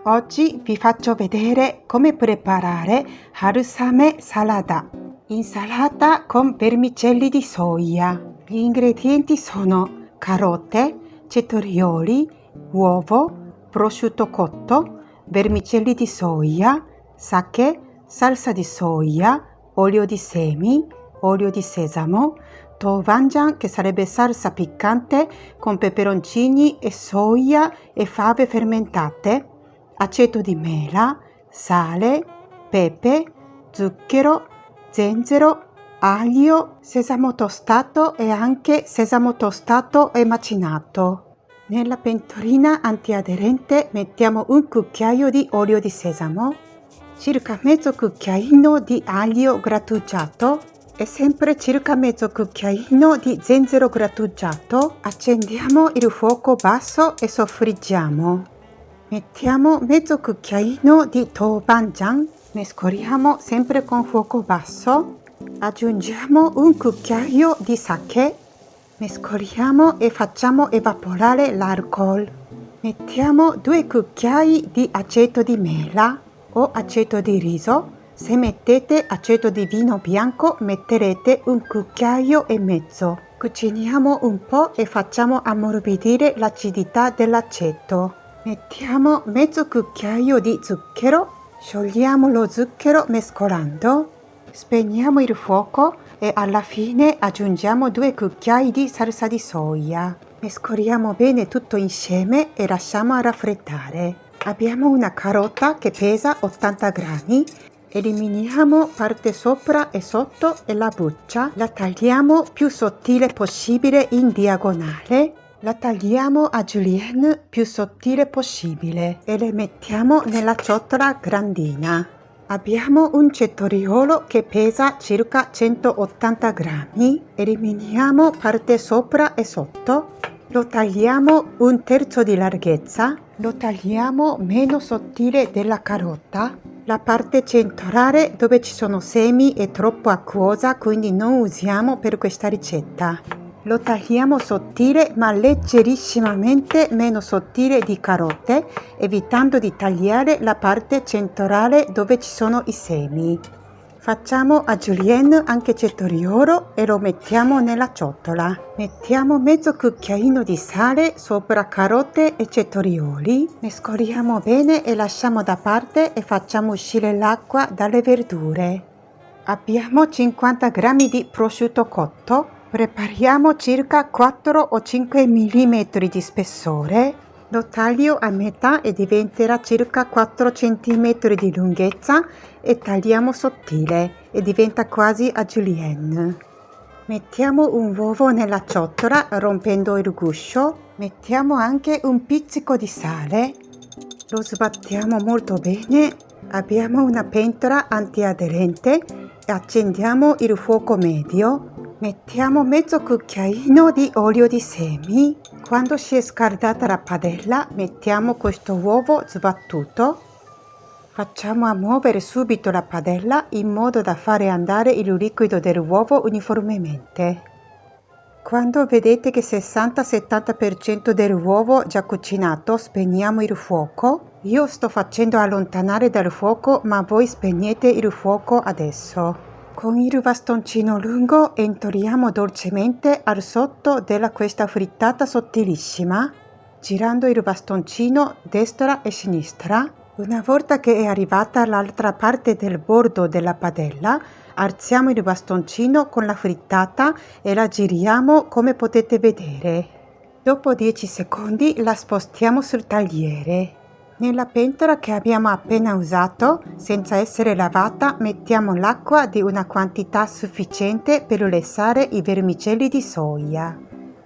Oggi vi faccio vedere come preparare Harusame salata. Insalata con vermicelli di soia. Gli ingredienti sono carote, cetorioli, uovo, prosciutto cotto, vermicelli di soia, sake, salsa di soia, olio di semi, olio di sesamo, Doubanjiang che sarebbe salsa piccante con peperoncini e soia e fave fermentate, aceto di mela, sale, pepe, zucchero, zenzero, aglio, sesamo tostato e anche sesamo tostato e macinato. Nella pentolina antiaderente mettiamo un cucchiaio di olio di sesamo, circa mezzo cucchiaino di aglio grattugiato e sempre circa mezzo cucchiaino di zenzero grattugiato. Accendiamo il fuoco basso e soffriggiamo. Mettiamo mezzo cucchiaino di Doubanjiang, mescoliamo sempre con fuoco basso. Aggiungiamo un cucchiaio di sake, mescoliamo e facciamo evaporare l'alcol. Mettiamo 2 cucchiai di aceto di mela o aceto di riso. Se mettete aceto di vino bianco metterete un cucchiaio e mezzo. Cuciniamo un po' e facciamo ammorbidire l'acidità dell'aceto. Mettiamo mezzo cucchiaio di zucchero, sciogliamo lo zucchero mescolando, spegniamo il fuoco e alla fine aggiungiamo 2 cucchiai di salsa di soia. Mescoliamo bene tutto insieme e lasciamo raffreddare. Abbiamo una carota che pesa 80 grammi. Eliminiamo parte sopra e sotto e la buccia. La tagliamo più sottile possibile in diagonale. La tagliamo a julienne più sottile possibile e le mettiamo nella ciotola grandina. Abbiamo un cetoriolo che pesa circa 180 grammi. Eliminiamo parte sopra e sotto. Lo tagliamo 1/3 di larghezza. Lo tagliamo meno sottile della carota. La parte centrale dove ci sono semi è troppo acquosa, quindi non usiamo per questa ricetta. Lo tagliamo sottile ma leggerissimamente meno sottile di carote, evitando di tagliare la parte centrale dove ci sono i semi. Facciamo a julienne anche cetoriolo e lo mettiamo nella ciotola. Mettiamo mezzo cucchiaino di sale sopra carote e cetorioli. Mescoliamo bene e lasciamo da parte e facciamo uscire l'acqua dalle verdure. Abbiamo 50 grammi di prosciutto cotto. Prepariamo circa 4 o 5 mm di spessore. Lo taglio a metà e diventerà circa 4 cm di lunghezza e tagliamo sottile e diventa quasi a julienne. Mettiamo un uovo nella ciotola rompendo il guscio. Mettiamo anche un pizzico di sale. Lo sbattiamo molto bene. Abbiamo una pentola antiaderente e accendiamo il fuoco medio. Mettiamo mezzo cucchiaino di olio di semi. Quando si è scaldata la padella mettiamo questo uovo sbattuto. Facciamo muovere subito la padella in modo da fare andare il liquido dell'uovo uniformemente. Quando vedete che 60-70% dell'uovo già cucinato, spegniamo il fuoco. Io sto facendo allontanare dal fuoco, ma voi spegnete il fuoco adesso. Con il bastoncino lungo entriamo dolcemente al sotto della questa frittata sottilissima, girando il bastoncino destra e sinistra. Una volta che è arrivata all'altra parte del bordo della padella, alziamo il bastoncino con la frittata e la giriamo come potete vedere. Dopo 10 secondi la spostiamo sul tagliere. Nella pentola che abbiamo appena usato, senza essere lavata, mettiamo l'acqua di una quantità sufficiente per lessare i vermicelli di soia.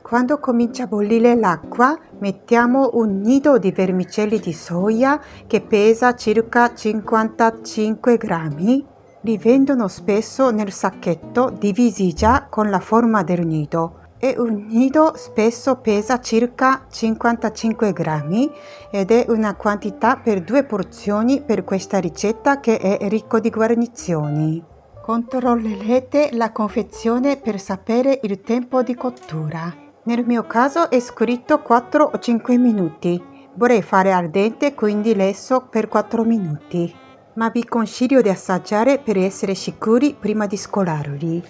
Quando comincia a bollire l'acqua, mettiamo un nido di vermicelli di soia che pesa circa 55 grammi. Li vendono spesso nel sacchetto divisi già con la forma del nido. E un nido spesso pesa circa 55 grammi ed è una quantità per 2 porzioni per questa ricetta che è ricco di guarnizioni. Controllerete la confezione per sapere il tempo di cottura. Nel mio caso è scritto 4 o 5 minuti, Vorrei fare al dente, quindi lesso per 4 minuti. Ma vi consiglio di assaggiare per essere sicuri prima di scolarli.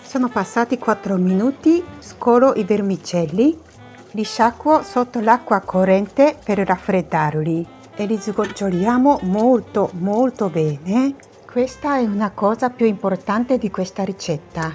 Sono passati 4 minuti, scolo i vermicelli, li sciacquo sotto l'acqua corrente per raffreddarli e li sgoccioliamo molto bene. Questa è una cosa più importante di questa ricetta.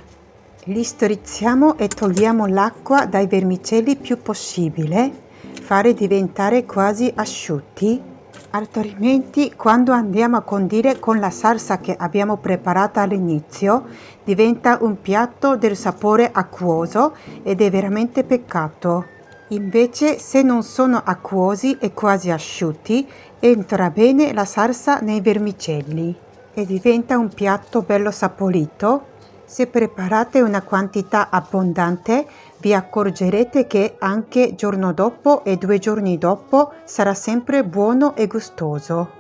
Li strizziamo e togliamo l'acqua dai vermicelli più possibile, fare diventare quasi asciutti, altrimenti quando andiamo a condire con la salsa che abbiamo preparato all'inizio diventa un piatto del sapore acquoso ed è veramente peccato. Invece se non sono acquosi e quasi asciutti entra bene la salsa nei vermicelli e diventa un piatto bello saporito. Se preparate una quantità abbondante, vi accorgerete che anche giorno dopo e 2 giorni dopo sarà sempre buono e gustoso.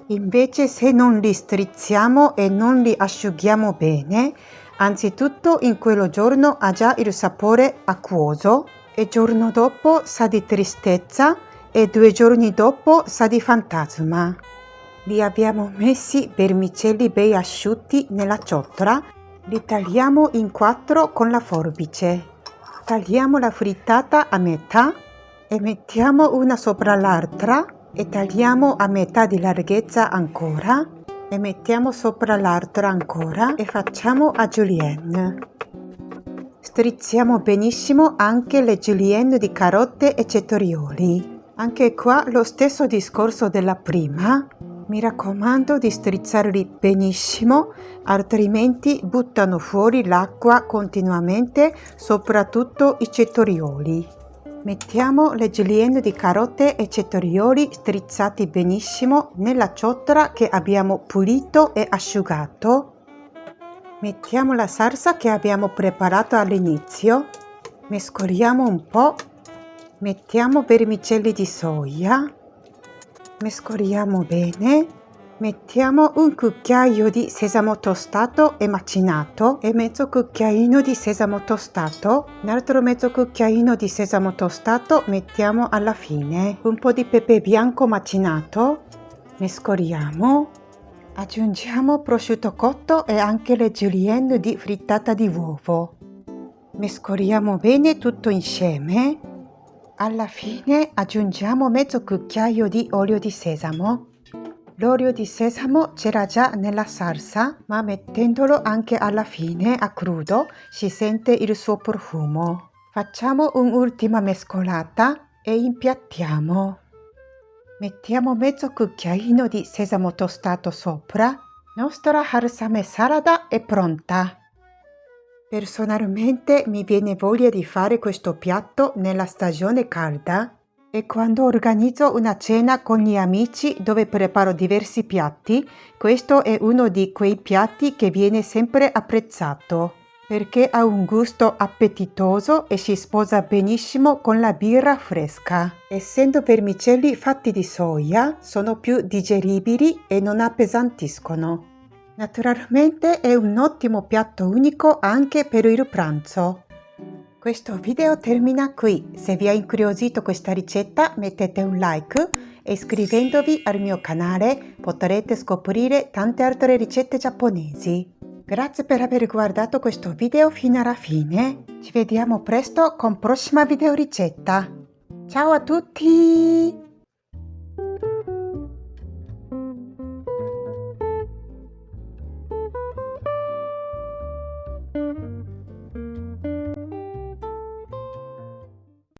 Invece se non li strizziamo e non li asciughiamo bene, anzitutto in quello giorno ha già il sapore acquoso e giorno dopo sa di tristezza e 2 giorni dopo sa di fantasma. Li abbiamo messi vermicelli bei asciutti nella ciotola. Li tagliamo in 4 con la forbice. Tagliamo la frittata a metà e mettiamo una sopra l'altra e tagliamo a metà di larghezza ancora e mettiamo sopra l'altra ancora e facciamo a julienne. Strizziamo benissimo anche le julienne di carote e cetrioli. Anche qua lo stesso discorso della prima. Mi raccomando di strizzarli benissimo, altrimenti buttano fuori l'acqua continuamente, soprattutto i cetrioli. Mettiamo le julienne di carote e cetrioli strizzati benissimo nella ciotola che abbiamo pulito e asciugato. Mettiamo la salsa che abbiamo preparato all'inizio, mescoliamo un po', mettiamo vermicelli di soia. Mescoliamo bene, mettiamo un cucchiaio di sesamo tostato e macinato e mezzo cucchiaino di sesamo tostato. Un altro mezzo cucchiaino di sesamo tostato mettiamo alla fine. Un po' di pepe bianco macinato, mescoliamo. Aggiungiamo prosciutto cotto e anche le julienne di frittata di uovo. Mescoliamo bene tutto insieme. Alla fine aggiungiamo mezzo cucchiaio di olio di sesamo. L'olio di sesamo c'era già nella salsa, ma mettendolo anche alla fine a crudo si sente il suo profumo. Facciamo un'ultima mescolata e impiattiamo. Mettiamo mezzo cucchiaino di sesamo tostato sopra. Nostra halsame salata è pronta. Personalmente mi viene voglia di fare questo piatto nella stagione calda e quando organizzo una cena con gli amici dove preparo diversi piatti, questo è uno di quei piatti che viene sempre apprezzato perché ha un gusto appetitoso e si sposa benissimo con la birra fresca. Essendo vermicelli fatti di soia, sono più digeribili e non appesantiscono. Naturalmente è un ottimo piatto unico anche per il pranzo. Questo video termina qui. Se vi ha incuriosito questa ricetta mettete un like e iscrivendovi al mio canale potrete scoprire tante altre ricette giapponesi. Grazie per aver guardato questo video fino alla fine. Ci vediamo presto con prossima video ricetta. Ciao a tutti!